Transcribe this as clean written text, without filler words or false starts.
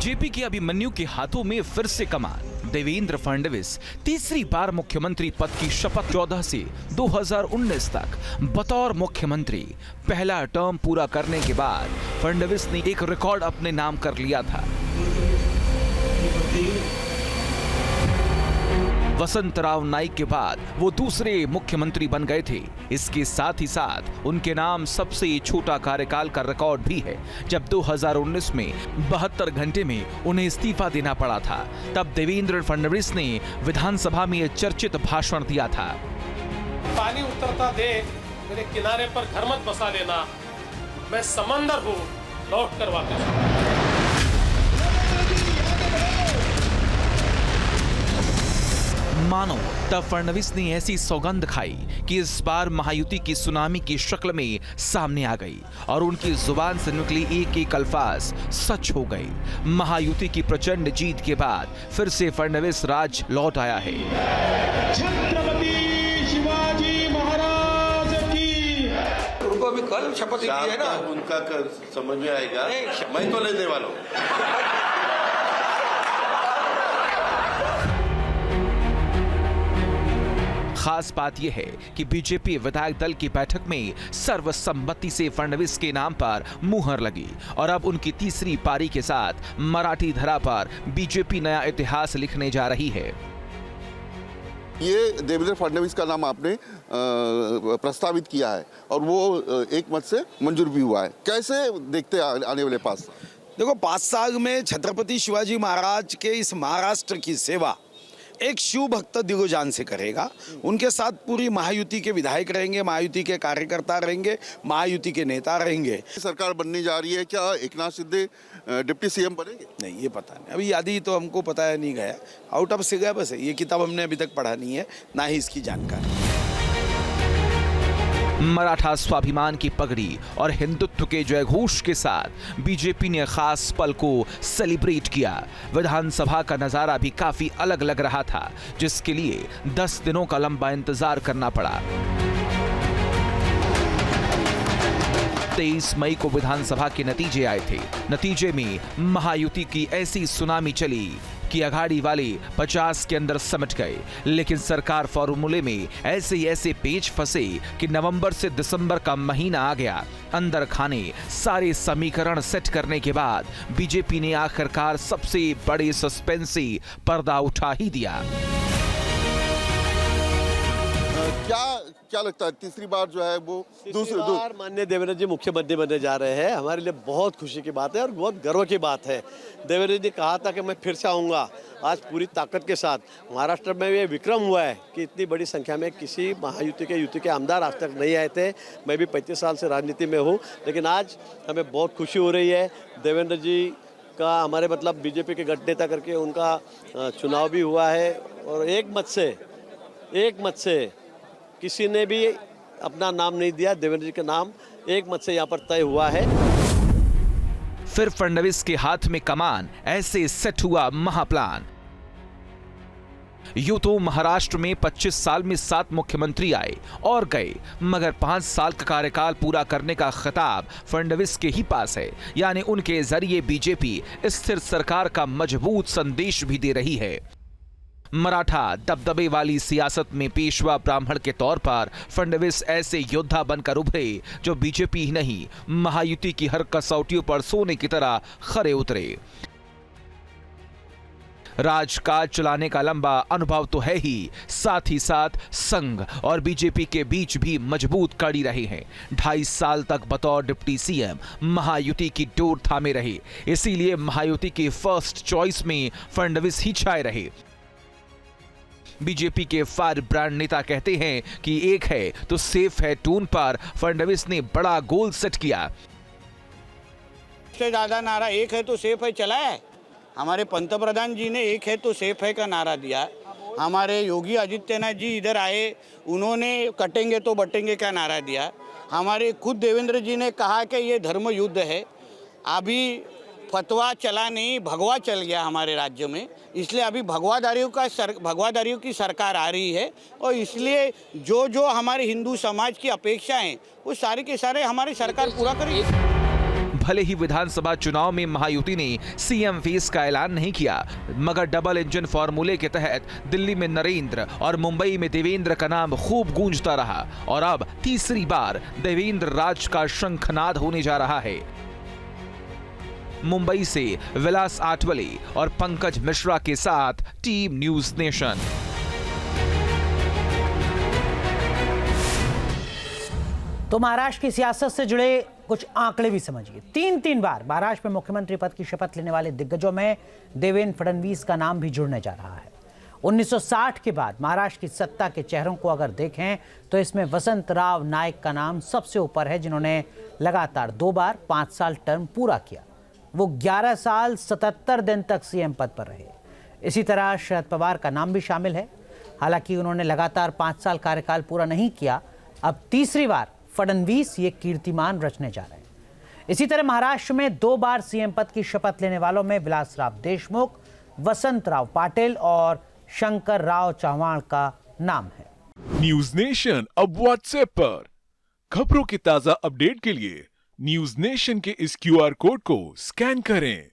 BJP के अभिमन्यु के हाथों में फिर से कमान। देवेंद्र फडणवीस तीसरी बार मुख्यमंत्री पद की शपथ 14 से 2019 तक बतौर मुख्यमंत्री पहला टर्म पूरा करने के बाद फडणवीस ने एक रिकॉर्ड अपने नाम कर लिया था। वसंतराव नाइक के बाद वो दूसरे मुख्यमंत्री बन गए थे। इसके साथ ही साथ उनके नाम सबसे छोटा कार्यकाल का रिकॉर्ड भी है। जब 2019 में 72 घंटे में उन्हें इस्तीफा देना पड़ा था, तब देवेंद्र फडणवीस ने विधानसभा में चर्चित भाषण दिया था। पानी उतरता देख मेरे किनारे पर घर मत बसा लेना, मैं समंदर हूँ, लौट कर वापस। मानो तब फडणवीस ने ऐसी सौगंध खाई कि इस बार महायुति की सुनामी की शक्ल में सामने आ गई और उनकी जुबान से निकली एक एक अल्फाज सच हो गई। महायुति की प्रचंड जीत के बाद फिर से फडणवीस राज लौट आया है। छत्रपति शिवाजी महाराज की। उनको अभी कल शपथ दी है ना, उनका समझ में आएगा। मैं तो लेने वाला हूँ। खास बात यह है कि बीजेपी विधायक दल की बैठक में सर्वसम्मति से फडणवीस के नाम पर मुहर लगी और अब उनकी तीसरी पारी के साथ मराठी धरा पर बीजेपी नया इतिहास लिखने जा रही है। ये देवेंद्र फडणवीस का नाम आपने प्रस्तावित किया है और वो एक मत से मंजूर भी हुआ है। कैसे देखते हैं आने वाले पास? देखो 5 साल में छत्रपति शिवाजी महाराज के इस महाराष्ट्र की सेवा एक शिव भक्त दिगोजान से करेगा। उनके साथ पूरी महायुति के विधायक रहेंगे, महायुति के कार्यकर्ता रहेंगे, महायुति के नेता रहेंगे। सरकार बनने जा रही है, क्या एकनाथ शिंदे डिप्टी सीएम बनेंगे? नहीं, ये पता नहीं, अभी यादी तो हमको पता है नहीं गया, आउट ऑफ सिलेबस है। ये किताब हमने अभी तक पढ़ा नहीं है, ना ही इसकी जानकारी। मराठा स्वाभिमान की पगड़ी और हिंदुत्व के जयघोष के साथ बीजेपी ने खास पल को सेलिब्रेट किया। विधानसभा का नजारा भी काफी अलग लग रहा था, जिसके लिए 10 दिनों का लंबा इंतजार करना पड़ा। 23 मई को विधानसभा के नतीजे आए थे। नतीजे में महायुति की ऐसी सुनामी चली कि अघाड़ी वाले 50 के अंदर समझ गए, लेकिन सरकार फॉर्मूले में ऐसे पेच फंसे कि नवंबर से दिसंबर का महीना आ गया। अंदर खाने सारे समीकरण सेट करने के बाद बीजेपी ने आखिरकार सबसे बड़े सस्पेंसी पर्दा उठा ही दिया। क्या लगता है तीसरी बार जो है वो दूसरी बार माननीय देवेंद्र जी मुख्यमंत्री बनने जा रहे हैं? हमारे लिए बहुत खुशी की बात है और बहुत गर्व की बात है। देवेंद्र जी ने कहा था कि मैं फिर से आऊँगा, आज पूरी ताकत के साथ। महाराष्ट्र में ये विक्रम हुआ है कि इतनी बड़ी संख्या में किसी महायुति के आमदार आज तक नहीं आए थे। मैं भी 35 साल से राजनीति में हूँ, लेकिन आज हमें बहुत खुशी हो रही है। देवेंद्र जी का हमारे मतलब बीजेपी के गठ नेता करके उनका चुनाव भी हुआ है और एक मत से किसी ने भी अपना नाम नहीं दिया। देवेंद्र जी का नाम एक मत से यहाँ पर तय हुआ है। फिर फडणवीस के हाथ में कमान, ऐसे सेट हुआ महाप्लान। यूं तो महाराष्ट्र में 25 साल में 7 मुख्यमंत्री आए और गए, मगर 5 साल का कार्यकाल पूरा करने का खिताब फडणवीस के ही पास है। यानी उनके जरिए बीजेपी स्थिर सरकार का मजबूत संदेश भी दे रही है। मराठा दबदबे वाली सियासत में पेशवा ब्राह्मण के तौर पर फडणवीस ऐसे योद्धा बनकर उभरे जो बीजेपी ही नहीं, महायुति की हर कसौटियों पर सोने की तरह खरे उतरे। राजकाज चलाने का लंबा अनुभव तो है ही, साथ ही साथ संघ और बीजेपी के बीच भी मजबूत कड़ी रहे हैं। 2.5 साल तक बतौर डिप्टी सीएम महायुति की डोर थामे रहे, इसीलिए महायुति की फर्स्ट चॉइस में फडणवीस ही छाए रहे। बीजेपी के फायर ब्रांड नेता कहते हैं कि एक है तो सेफ है टून पर फडणवीस ने बड़ा गोल सेट किया। सबसे ज्यादा नारा एक है तो सेफ है चला है। हमारे पंतप्रधान जी ने एक है तो सेफ है का नारा दिया। हमारे योगी आदित्यनाथ जी इधर आए, उन्होंने कटेंगे तो बटेंगे का नारा दिया। हमारे खुद देवेंद्र जी ने कहा कि ये धर्म युद्ध है। अभी फतवा चला नहीं, भगवा चल गया हमारे राज्य में, इसलिए अभी भगवादारियों की सरकार आ रही है और इसलिए जो हमारे हिंदू समाज की अपेक्षा हैं वो सारे के सारे हमारी सरकार पूरा करेगी। भले ही विधानसभा चुनाव में महायुति ने सीएम फेस का ऐलान नहीं किया, मगर डबल इंजन फॉर्मूले के तहत दिल्ली में नरेंद्र और मुंबई में देवेंद्र का नाम खूब गूंजता रहा और अब तीसरी बार देवेंद्र राज का शंखनाद होने जा रहा है। मुंबई से विलास आठवले और पंकज मिश्रा के साथ टीम न्यूज नेशन। तो महाराष्ट्र की सियासत से जुड़े कुछ आंकड़े भी समझिए। तीन बार महाराष्ट्र में मुख्यमंत्री पद की शपथ लेने वाले दिग्गजों में देवेंद्र फडणवीस का नाम भी जुड़ने जा रहा है। 1960 के बाद महाराष्ट्र की सत्ता के चेहरों को अगर देखें तो इसमें वसंतराव नायक का नाम सबसे ऊपर है, जिन्होंने लगातार 2 बार 5 साल टर्म पूरा किया। वो 11 साल 77 दिन तक सीएम पद पर रहे। इसी तरह शरद पवार का नाम भी शामिल है। हालांकि उन्होंने लगातार 5 साल कार्यकाल पूरा नहीं किया। अब तीसरी बार फडणवीस ये कीर्तिमान रचने जा रहे हैं। इसी तरह महाराष्ट्र में 2 बार सीएम पद की शपथ लेने वालों में विलासराव देशमुख, वसंतराव पाटिल और शंकर राव चव्हाण का नाम है। न्यूज नेशन अब व्हाट्सएप पर खबरों की ताजा अपडेट के लिए न्यूज नेशन के इस QR कोड को स्कैन करें।